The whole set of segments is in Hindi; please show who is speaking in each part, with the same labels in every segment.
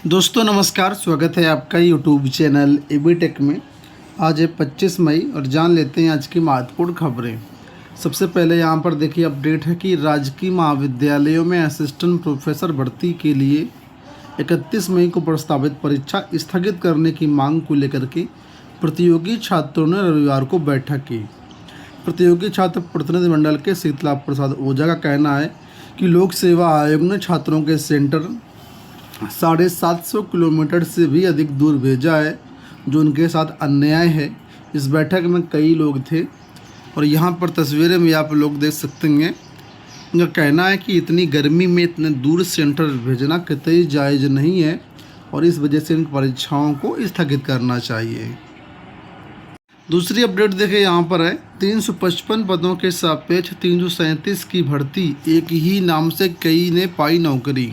Speaker 1: दोस्तों नमस्कार, स्वागत है आपका यूट्यूब चैनल एबी टेक में। आज है 25 मई और जान लेते हैं आज की महत्वपूर्ण खबरें। सबसे पहले यहां पर देखिए अपडेट है कि राजकीय महाविद्यालयों में असिस्टेंट प्रोफेसर भर्ती के लिए 31 मई को प्रस्तावित परीक्षा स्थगित करने की मांग को लेकर के प्रतियोगी छात्रों ने रविवार को बैठक की। प्रतियोगी छात्र प्रतिनिधिमंडल के शीतला प्रसाद ओझा का कहना है कि लोक सेवा आयोग ने छात्रों के सेंटर 750 किलोमीटर से भी अधिक दूर भेजा है, जो उनके साथ अन्याय है। इस बैठक में कई लोग थे और यहाँ पर तस्वीरें भी आप लोग देख सकते हैं। उनका कहना है कि इतनी गर्मी में इतने दूर सेंटर भेजना कतई जायज़ नहीं है और इस वजह से इन परीक्षाओं को स्थगित करना चाहिए। दूसरी अपडेट देखें, यहाँ पर है 355 पदों के सापेक्ष 337 की भर्ती, एक ही नाम से कई ने पाई नौकरी।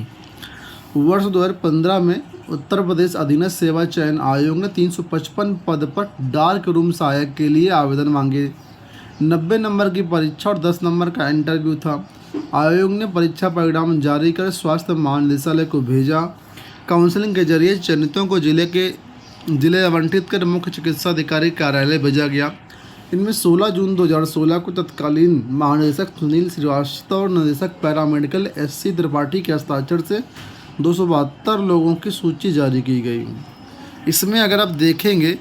Speaker 1: वर्ष 2015 में उत्तर प्रदेश अधीनस्थ सेवा चयन आयोग ने 355 पद पर डार्क रूम सहायक के लिए आवेदन मांगे। 90 नंबर की परीक्षा और 10 नंबर का इंटरव्यू था। आयोग ने परीक्षा परिणाम जारी कर स्वास्थ्य महानिदेशालय को भेजा। काउंसलिंग के जरिए चयनितों को जिले आवंटित कर मुख्य चिकित्सा अधिकारी कार्यालय भेजा गया। इनमें 16 जून 2016 को तत्कालीन महानिदेशक सुनील श्रीवास्तव और निदेशक पैरामेडिकल SC त्रिपाठी के हस्ताक्षर से 272 लोगों की सूची जारी की गई। इसमें अगर आप देखेंगे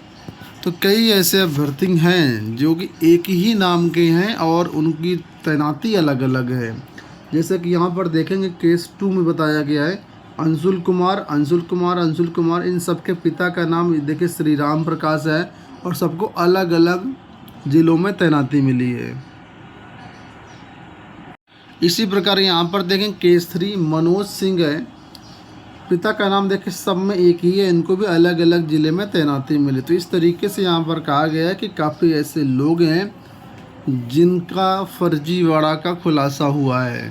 Speaker 1: तो कई ऐसे अभ्यर्थी हैं जो कि एक ही नाम के हैं और उनकी तैनाती अलग अलग है। जैसे कि यहाँ पर देखेंगे केस 2 में बताया गया है अंशुल कुमार, इन सब के पिता का नाम देखिए श्री राम प्रकाश है और सबको अलग अलग जिलों में तैनाती मिली है। इसी प्रकार यहाँ पर देखें केस 3 मनोज सिंह है, पिता का नाम देखें सब में एक ही है, इनको भी अलग अलग ज़िले में तैनाती मिली। तो इस तरीके से यहाँ पर कहा गया है कि काफ़ी ऐसे लोग हैं जिनका फर्जीवाड़ा का खुलासा हुआ है।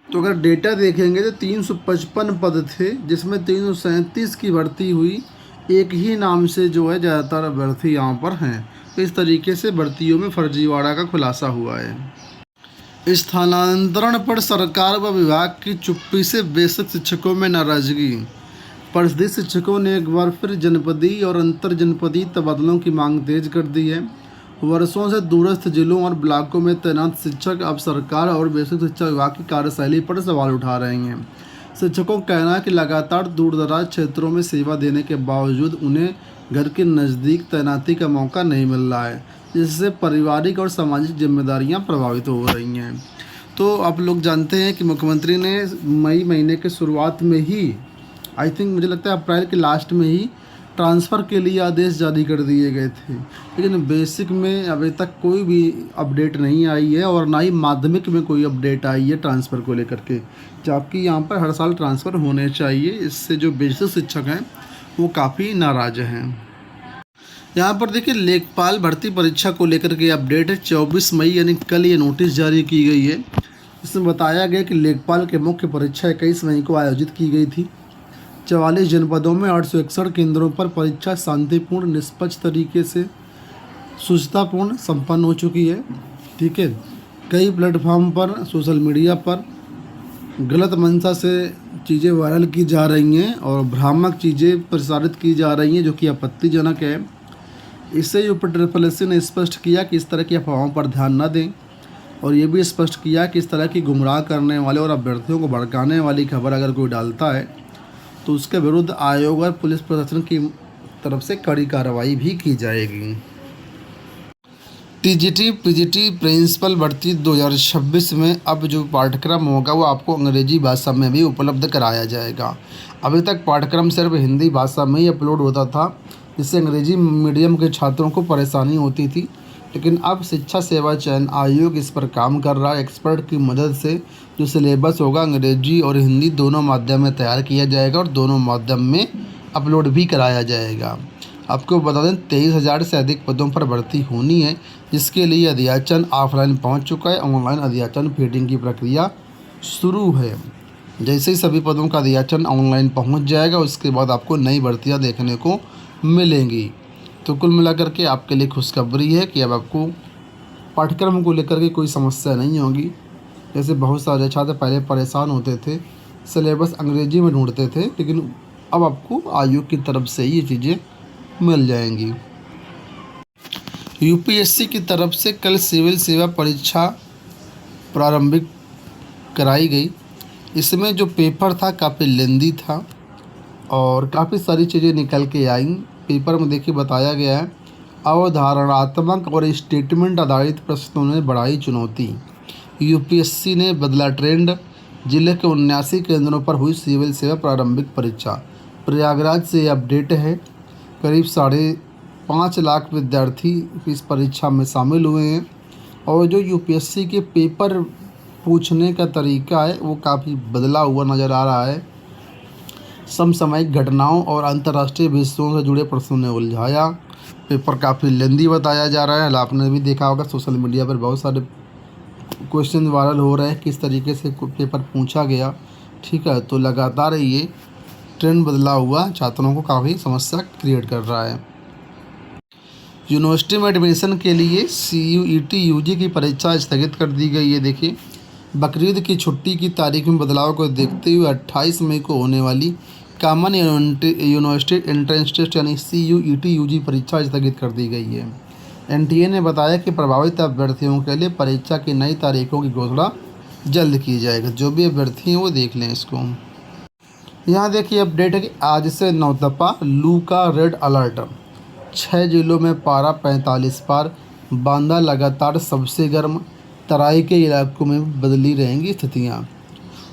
Speaker 1: तो अगर डेटा देखेंगे तो 355 पद थे जिसमें 337 की भर्ती हुई, एक ही नाम से जो है ज़्यादातर अभ्यर्थी यहाँ पर हैं। तो इस तरीके से भर्तियों में फर्जीवाड़ा का खुलासा हुआ है। स्थानांतरण पर सरकार व विभाग की चुप्पी से बेसिक शिक्षकों में नाराजगी। परिषदीय शिक्षकों ने एक बार फिर जनपदीय और अंतर जनपदीय तबादलों की मांग तेज कर दी है। वर्षों से दूरस्थ जिलों और ब्लॉकों में तैनात शिक्षक अब सरकार और बेसिक शिक्षा विभाग की कार्यशैली पर सवाल उठा रहे हैं। शिक्षकों का कहना है कि लगातार दूरदराज क्षेत्रों में सेवा देने के बावजूद उन्हें घर के नज़दीक तैनाती का मौका नहीं मिल रहा है, जिससे पारिवारिक और सामाजिक जिम्मेदारियां प्रभावित हो रही हैं। तो आप लोग जानते हैं कि मुख्यमंत्री ने मई महीने के शुरुआत में ही, आई थिंक मुझे लगता है अप्रैल के लास्ट में ही ट्रांसफ़र के लिए आदेश जारी कर दिए गए थे, लेकिन बेसिक में अभी तक कोई भी अपडेट नहीं आई है और ना ही माध्यमिक में कोई अपडेट आई है ट्रांसफ़र को लेकर के, जबकि यहाँ पर हर साल ट्रांसफ़र होने चाहिए। इससे जो बेसिक शिक्षक हैं वो काफ़ी नाराज़ हैं। यहाँ पर देखिए लेखपाल भर्ती परीक्षा को लेकर के अपडेट है। 24 मई यानी कल ये नोटिस जारी की गई है। इसमें बताया गया कि लेखपाल के मुख्य परीक्षा 21 मई को आयोजित की गई थी। 44 जनपदों में 861 केंद्रों पर परीक्षा शांतिपूर्ण निष्पक्ष तरीके से शुचितापूर्ण संपन्न हो चुकी है। ठीक है, कई प्लेटफॉर्म पर सोशल मीडिया पर गलत मंशा से चीज़ें वायरल की जा रही हैं और भ्रामक चीज़ें प्रसारित की जा रही हैं, जो कि आपत्तिजनक है। इससे यूपीएससी ने स्पष्ट किया कि इस तरह की अफवाहों पर ध्यान न दें और ये भी स्पष्ट किया कि इस तरह की गुमराह करने वाले और अभ्यर्थियों को भड़काने वाली खबर अगर कोई डालता है तो उसके विरुद्ध आयोग और पुलिस प्रशासन की तरफ से कड़ी कार्रवाई भी की जाएगी। टीजीटी पीजीटी प्रिंसिपल भर्ती 2026 में अब जो पाठ्यक्रम होगा वो आपको अंग्रेजी भाषा में भी उपलब्ध कराया जाएगा। अभी तक पाठ्यक्रम सिर्फ हिंदी भाषा में ही अपलोड होता था, जिससे अंग्रेजी मीडियम के छात्रों को परेशानी होती थी, लेकिन अब शिक्षा सेवा चयन आयोग इस पर काम कर रहा है। एक्सपर्ट की मदद से जो सिलेबस होगा अंग्रेजी और हिंदी दोनों माध्यम में तैयार किया जाएगा और दोनों माध्यम में अपलोड भी कराया जाएगा। आपको बता दें 23,000 से अधिक पदों पर भर्ती होनी है, जिसके लिए अध्याचन ऑफलाइन पहुंच चुका है। ऑनलाइन अध्याचन फीडिंग की प्रक्रिया शुरू है। जैसे ही सभी पदों का अध्याचन ऑनलाइन पहुंच जाएगा उसके बाद आपको नई भर्तियां देखने को मिलेंगी। तो कुल मिलाकर के आपके लिए खुशखबरी है कि अब आपको पाठ्यक्रम को लेकर के कोई समस्या नहीं होगी। जैसे बहुत सारे छात्र पहले परेशान होते थे, सिलेबस अंग्रेजी में ढूंढते थे, लेकिन अब आपको आयोग की तरफ से ये चीज़ें मिल जाएंगी। यूपीएससी की तरफ से कल सिविल सेवा परीक्षा प्रारंभिक कराई गई। इसमें जो पेपर था काफ़ी लेंदी था और काफ़ी सारी चीज़ें निकल के आई। पेपर में देखिए बताया गया है, अवधारणात्मक और स्टेटमेंट आधारित प्रश्नों ने बढ़ाई चुनौती। यूपीएससी ने बदला ट्रेंड। जिले के 79 केंद्रों पर हुई सिविल सेवा प्रारंभिक परीक्षा। प्रयागराज से अपडेट है। करीब 5.5 लाख विद्यार्थी इस परीक्षा में शामिल हुए हैं और जो यूपीएससी के पेपर पूछने का तरीका है वो काफ़ी बदला हुआ नज़र आ रहा है। समसामयिक घटनाओं और अंतर्राष्ट्रीय विषयों से जुड़े प्रश्नों ने उलझाया। पेपर काफ़ी लेंदी बताया जा रहा है। आपने भी देखा होगा सोशल मीडिया पर बहुत सारे क्वेश्चन वायरल हो रहे हैं किस तरीके से पेपर पूछा गया। ठीक है, तो लगातार ये ट्रेंड बदला हुआ छात्रों को काफ़ी समस्या क्रिएट कर रहा है। यूनिवर्सिटी में एडमिशन के लिए CUET UG की परीक्षा स्थगित कर दी गई है। देखिए, बकरीद की छुट्टी की तारीख में बदलाव को देखते हुए 28 मई को होने वाली कॉमन यूनिवर्सिटी एंट्रेंस टेस्ट यानी CUET UG परीक्षा स्थगित कर दी गई है। NTA ने बताया कि प्रभावित अभ्यर्थियों के लिए परीक्षा की नई तारीखों की घोषणा जल्द की जाएगी। जो भी अभ्यर्थी हैं वो देख लें इसको। यहाँ देखिए अपडेट है कि आज से नौतपा लू का रेड अलर्ट। 6 जिलों में पारा 45 पार। बांदा लगातार सबसे गर्म। तराई के इलाकों में बदली रहेंगी स्थितियाँ।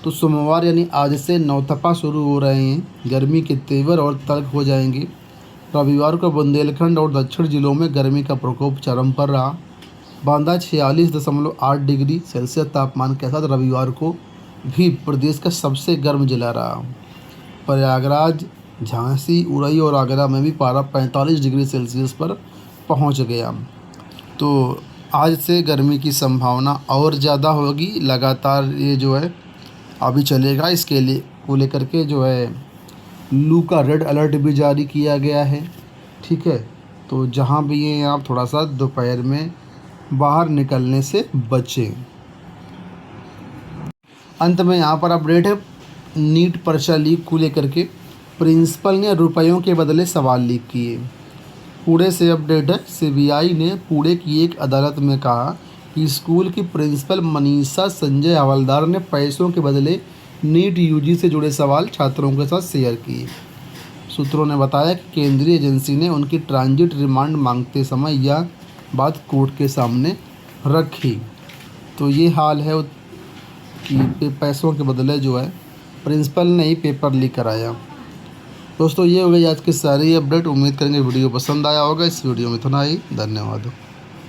Speaker 1: तो सोमवार यानी आज से नौतपा शुरू हो रहे हैं। गर्मी के तेवर और तल्ख हो जाएंगे। रविवार को बुंदेलखंड और दक्षिण जिलों में गर्मी का प्रकोप चरम पर रहा। बांदा 46.8 डिग्री सेल्सियस तापमान के साथ रविवार को भी प्रदेश का सबसे गर्म जिला रहा। प्रयागराज, झांसी, उरई और आगरा में भी पारा 45 डिग्री सेल्सियस पर पहुंच गया। तो आज से गर्मी की संभावना और ज़्यादा होगी। लगातार ये जो है अभी चलेगा। इसके लिए को लेकर के जो है लू का रेड अलर्ट भी जारी किया गया है। ठीक है, तो जहाँ भी हैं आप थोड़ा सा दोपहर में बाहर निकलने से बचें। अंत में यहाँ पर अपडेट है नीट परीक्षा लीक को लेकर के प्रिंसिपल ने रुपयों के बदले सवाल लीक किए। पुणे से अपडेट है, CBI ने पुणे की एक अदालत में कहा कि स्कूल की प्रिंसिपल मनीषा संजय हवलदार ने पैसों के बदले नीट UG से जुड़े सवाल छात्रों के साथ शेयर किए। सूत्रों ने बताया कि केंद्रीय एजेंसी ने उनकी ट्रांजिट रिमांड मांगते समय यह बात कोर्ट के सामने रखी। तो ये हाल है कि पैसों के बदले जो है प्रिंसिपल ने ही पेपर लीक कराया। दोस्तों, ये हो गई आज की सारी अपडेट। उम्मीद करेंगे वीडियो पसंद आया होगा। इस वीडियो में इतना ही। धन्यवाद।